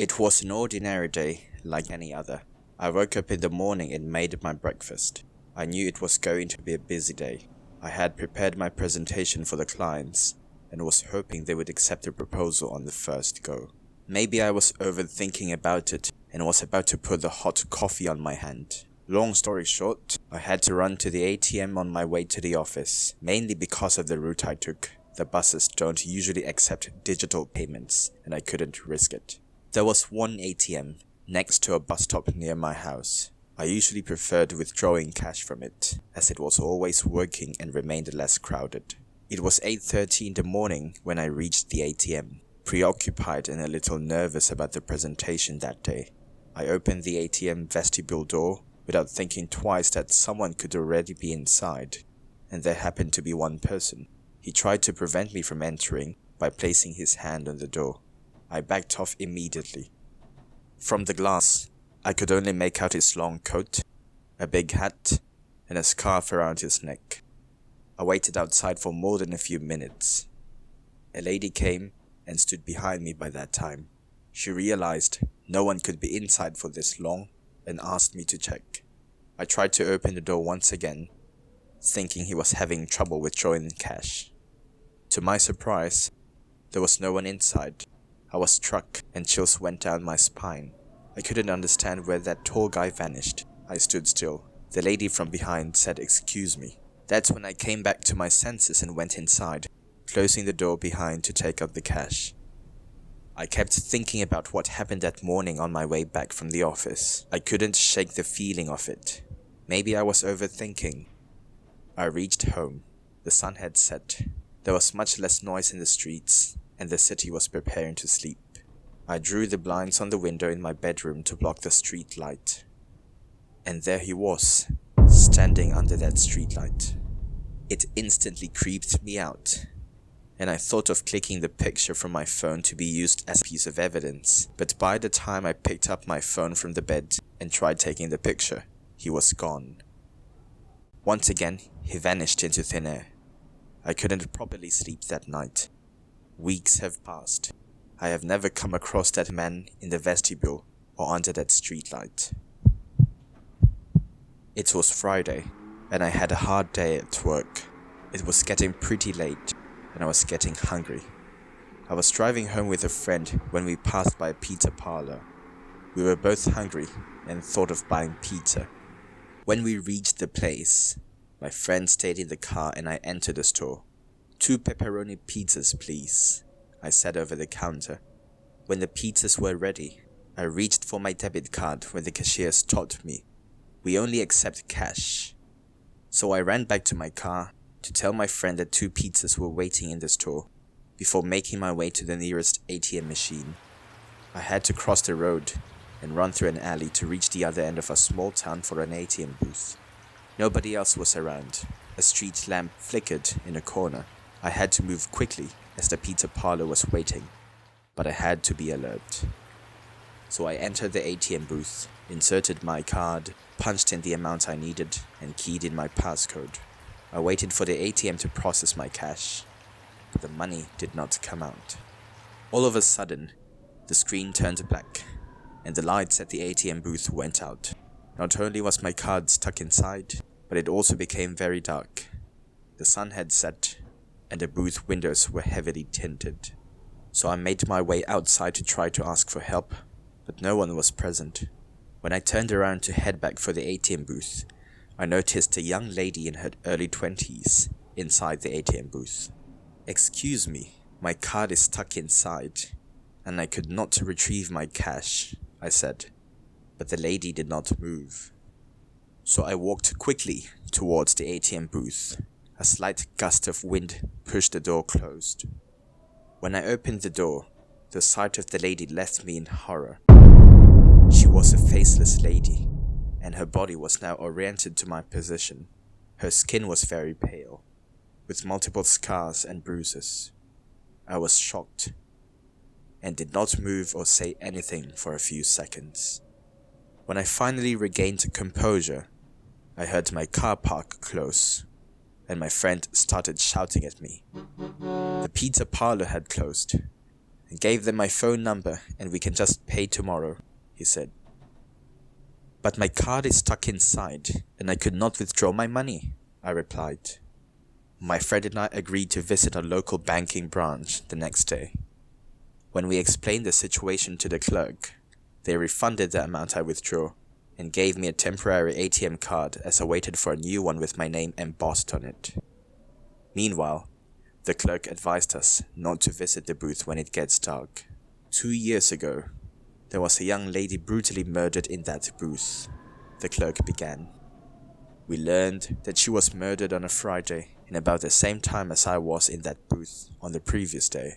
It was an ordinary day, like any other. I woke up in the morning and made my breakfast. I knew it was going to be a busy day. I had prepared my presentation for the clients and was hoping they would accept the proposal on the first go. Maybe I was overthinking about it and was about to put the hot coffee on my hand. Long story short, I had to run to the ATM on my way to the office, mainly because of the route I took. The buses don't usually accept digital payments, and I couldn't risk it. There was one ATM next to a bus stop near my house. I usually preferred withdrawing cash from it, as it was always working and remained less crowded. It was 8:30 in the morning when I reached the ATM, preoccupied and a little nervous about the presentation that day. I opened the ATM vestibule door without thinking twice that someone could already be inside, and there happened to be one person. He tried to prevent me from entering by placing his hand on the door. I backed off immediately. From the glass, I could only make out his long coat, a big hat, and a scarf around his neck. I waited outside for more than a few minutes. A lady came and stood behind me by that time. She realized no one could be inside for this long and asked me to check. I tried to open the door once again, thinking he was having trouble withdrawing cash. To my surprise, there was no one inside. I was struck and chills went down my spine. I couldn't understand where that tall guy vanished. I stood still. The lady from behind said, "Excuse me." That's when I came back to my senses and went inside, closing the door behind to take out the cash. I kept thinking about what happened that morning on my way back from the office. I couldn't shake the feeling of it. Maybe I was overthinking. I reached home. The sun had set. There was much less noise in the streets, and the city was preparing to sleep. I drew the blinds on the window in my bedroom to block the street light. And there he was, standing under that street light. It instantly creeped me out, and I thought of clicking the picture from my phone to be used as a piece of evidence, but by the time I picked up my phone from the bed and tried taking the picture, he was gone. Once again, he vanished into thin air. I couldn't properly sleep that night. Weeks have passed. I have never come across that man in the vestibule or under that streetlight. It was Friday, and I had a hard day at work. It was getting pretty late, and I was getting hungry. I was driving home with a friend when we passed by a pizza parlor. We were both hungry and thought of buying pizza. When we reached the place, my friend stayed in the car and I entered the store. "2 pepperoni pizzas, please," I said over the counter. When the pizzas were ready, I reached for my debit card when the cashier stopped me. "We only accept cash." So I ran back to my car to tell my friend that 2 pizzas were waiting in the store before making my way to the nearest ATM machine. I had to cross the road and run through an alley to reach the other end of a small town for an ATM booth. Nobody else was around. A street lamp flickered in a corner. I had to move quickly as the pizza parlor was waiting, but I had to be alert. So I entered the ATM booth, inserted my card, punched in the amount I needed, and keyed in my passcode. I waited for the ATM to process my cash, but the money did not come out. All of a sudden, the screen turned black, and the lights at the ATM booth went out. Not only was my card stuck inside, but it also became very dark. The sun had set, and the booth windows were heavily tinted. So I made my way outside to try to ask for help, but no one was present. When I turned around to head back for the ATM booth, I noticed a young lady in her early 20s inside the ATM booth. "Excuse me, my card is stuck inside, and I could not retrieve my cash," I said, but the lady did not move. So I walked quickly towards the ATM booth. A slight gust of wind pushed the door closed. When I opened the door, the sight of the lady left me in horror. She was a faceless lady, and her body was now oriented to my position. Her skin was very pale, with multiple scars and bruises. I was shocked, and did not move or say anything for a few seconds. When I finally regained composure, I heard my car park close, and my friend started shouting at me. The pizza parlor had closed, I gave them my phone number and we can just pay tomorrow, he said. But my card is stuck inside and I could not withdraw my money, I replied. My friend and I agreed to visit a local banking branch the next day. When we explained the situation to the clerk, they refunded the amount I withdrew and gave me a temporary ATM card as I waited for a new one with my name embossed on it. Meanwhile, the clerk advised us not to visit the booth when it gets dark. 2 years ago, there was a young lady brutally murdered in that booth, the clerk began. We learned that she was murdered on a Friday in about the same time as I was in that booth on the previous day.